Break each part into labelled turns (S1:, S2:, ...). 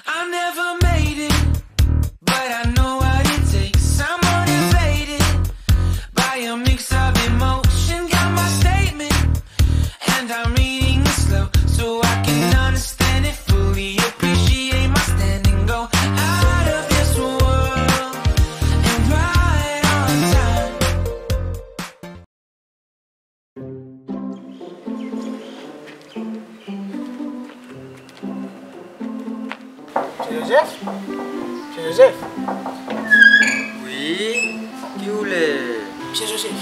S1: I never made it, but I know what it takes. I'm motivated by a mix of emotion. Got my statement, and I'm reading it slow so I can understand it fully. Appreciate my standing, go out of this world and right on time.
S2: C'est Joseph? C'est Joseph?
S3: Oui, qui voulait?
S2: Monsieur Joseph,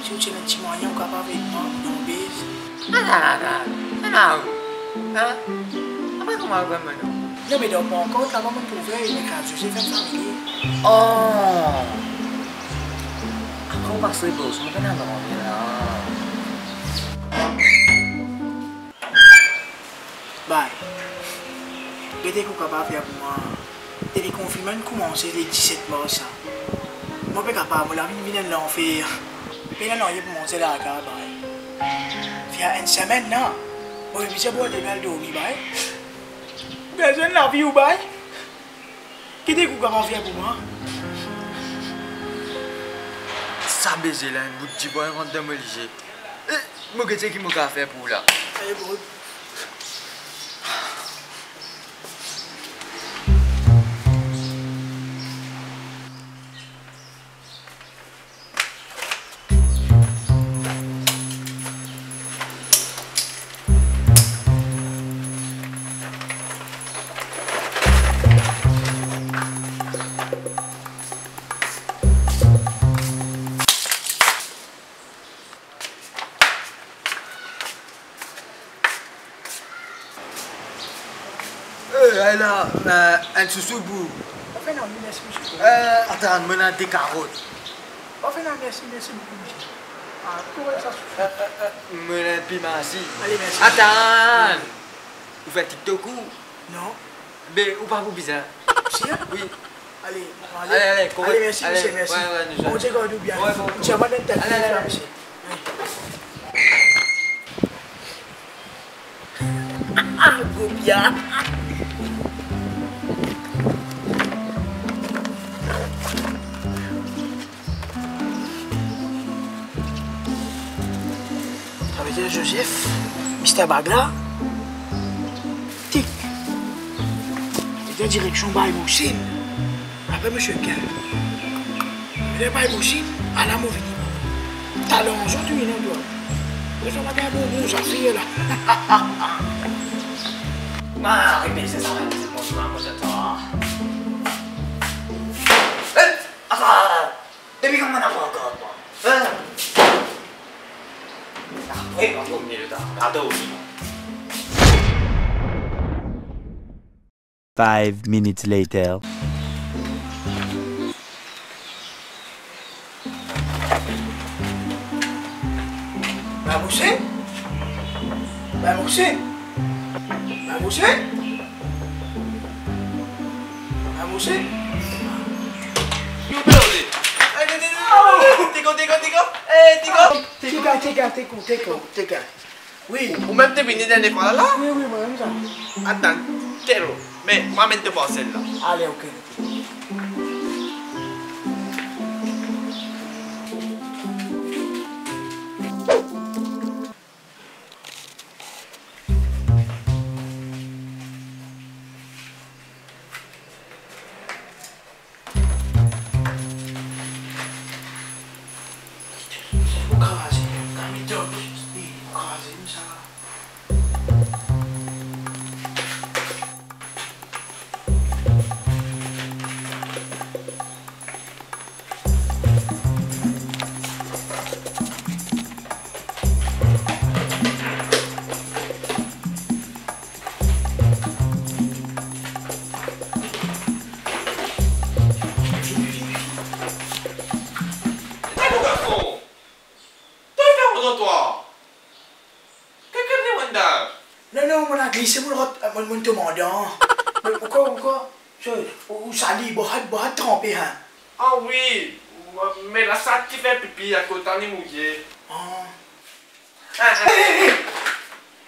S2: si vous avez un petit moyen capable avec moi, on baise.
S3: Hein? Apa kamu agak mana?
S2: Non, mais donc, bon, quand la maman trouvait, il est grave, Joseph est familier.
S3: Oh, aku pasti bos, mungkin apa mau bilang?
S2: Bye. Qu'est-ce que vous capable faire pour moi? Et les confinements commencent les 17 mars. Moi, je suis capable, la vie vient de l'enfer. Mais là, non, il faut monter la carte. Il y a une semaine, non? Moi, je suis boire des belles dormies, bye. Personne n'a vu ou bye? Qu'est-ce que vous capable faire pour moi?
S3: Ça baiser là, un bout de bois quand tu me liger. Moi, qu'est-ce qu'il m'a fait pour là?
S2: Allez, bon.
S3: Là, un sous-bout.
S2: On fait non, merci, monsieur.
S3: Attends, on a des carottes.
S2: On fait non, merci beaucoup, monsieur. Ah, comment ça se fait?
S3: On a un piment ici.
S2: Allez, merci.
S3: Attends! Vous faites TikTok ou?
S2: Non.
S3: Mais ou pas vous bizarre?
S2: Si?
S3: Oui.
S2: Allez,
S3: allez,
S2: merci,
S3: allez,
S2: monsieur, merci.
S3: ouais, nous
S2: On se garde bien.
S3: Ouais, bon.
S2: Tu as pas d'être
S3: Allez.
S2: monsieur. Ah, bien. Ça veut dire Joseph, Mr. Bagla, tic. C'était direction Baïboussine. Après, monsieur Ken. Il est Baïboussine à la mauvaise niveau. Talent, aujourd'hui, il est en dehors. Mais ça va bien bon, ça fille là.
S3: Ah, mais c'est ça, c'est bon, moi j'attends. Attends, depuis quand on a pas encore, moi? Oui, on va venir là, attends.
S4: 5 minutes later.
S2: Baïboussine? Baïboussine? Baïboussine? Baïboussine? Tiga. Oui.
S5: Vous même te venir dans les fois là?
S2: Oui, moi, même ça.
S5: Attends, terreau. Mais moi même te pas celle-là.
S2: Allez, ok. Non, mon ami, c'est mon demandant. Mais pourquoi? Où ça dit, boire trempé, hein?
S5: Ah oui, mais la salle qui fait pipi à côté de mouillé.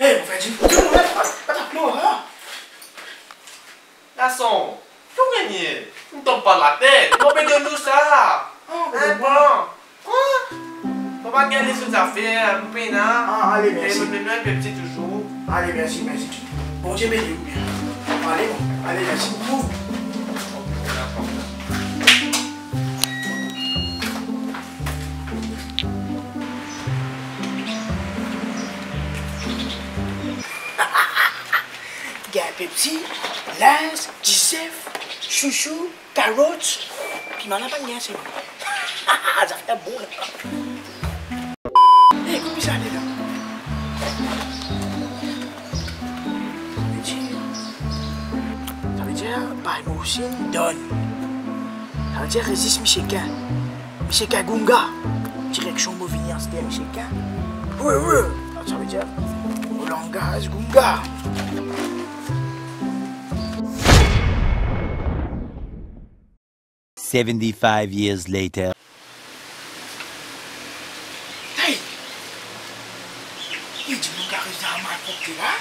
S2: Hé, on fait une photo, pas ta pleure, hein?
S5: Garçon, tu gagnes. Ne tombe pas la tête. On peut de nous ça. Hein, bon. Quoi? On va gagner les affaires. Vous payez,
S2: Ah, allez, merci.
S5: Et nous un petit toujours.
S2: Allez, merci, merci. Bon Dieu béni ou bien. Allez, bon. Allez, merci beaucoup. Il y a Pepsi, Laz, Gisef, Chouchou, Carottes. Puis m'en a pas bien, c'est bon. Ça fait bon là. Hé, écoute, ça allait là. Ça veut dire, bah, nous aussi, donne. Ça veut dire, résiste Micheka. Micheka Gunga. Direction Mauvignan, c'était Micheka. Oui, oui. Ça veut dire, au langage Gunga.
S4: $75 years later.
S2: Hey! Il dit mon gars reste dans ma porte là.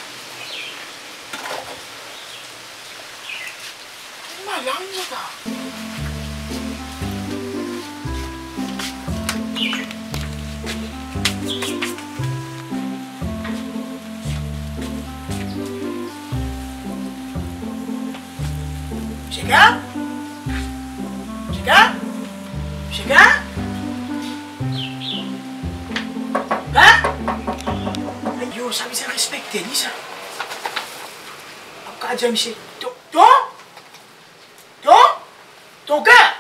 S2: Ma langue là. Chega? Chega? Chega? Hein? Yo, ça me respecter, ni ça. Encore dire, monsieur. Ton cœur?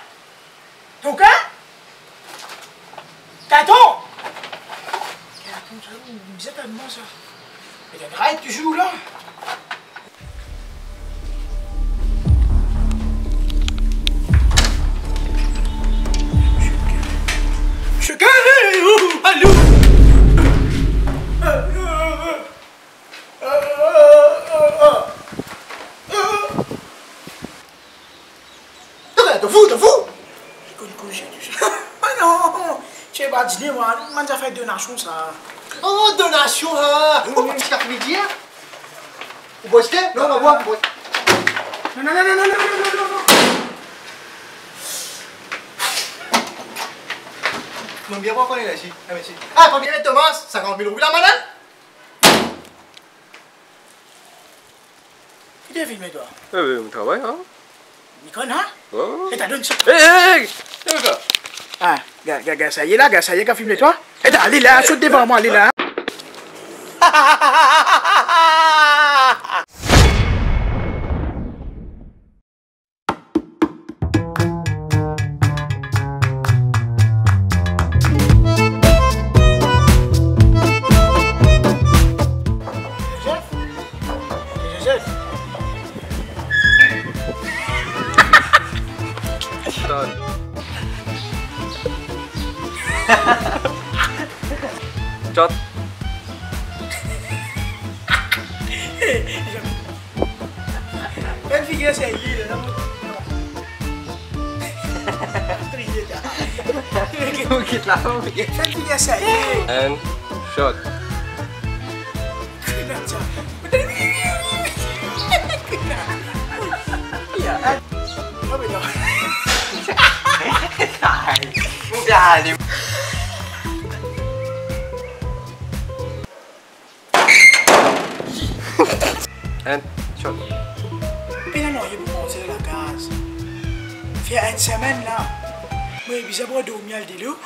S2: Ton cœur? Caton? Caton, ça vous êtes à moi, ça. Mais t'as grave toujours là. Chega! Allô? T'es fou? Ah non! Tu es pas dîner, moi. On a fait donation, ça.
S6: Oh, donation, hein! Oh, petit après-midi, hein? Vous bossez? Non, on va voir.
S2: Non.
S6: Non, bien voir qu'on est là, ici. Ah, merci. Ah, combien de Thomas? 50 000 roubles la madame?
S2: Tu es filmé, toi?
S3: On travaille, hein?
S2: Nicole, hein?
S3: Oh.
S2: Et t'as donné ça?
S3: Hé!
S2: Ah, gars, ça y est là, gars, ça y est, qu'a filmé, toi? Et t'as, allez là, saute devant moi, allez là. Joseph.
S3: Chót.
S2: Quelle figure c'est lui là?
S3: Bukit Lawang.
S2: Quelle figure c'est lui?
S3: And shot. And shot.
S2: Puis là, non, il faut monter la case. Fait une semaine là. Moi, il a dormir le loup.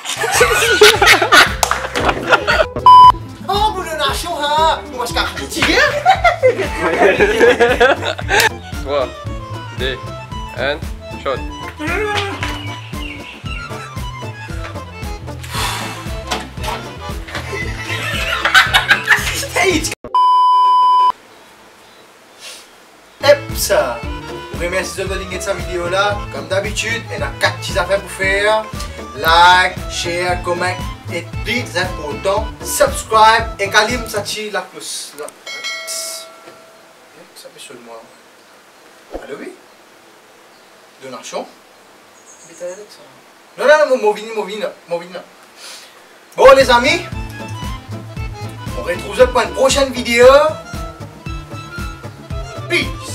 S6: Oh, pour donation, hein? Moi, je capte petit, hein?
S3: 3, 2, and shot.
S6: Ça. Remercie de regarder cette vidéo là. Comme d'habitude, il y a 4 petites affaires pour faire. Like, share, comment et puis très important. Subscribe et calim ça tire la cloche. Ça fait sur moi. Allô oui? Donation? Non, Movina. Bon les amis, on retrouve pour une prochaine vidéo. Peace.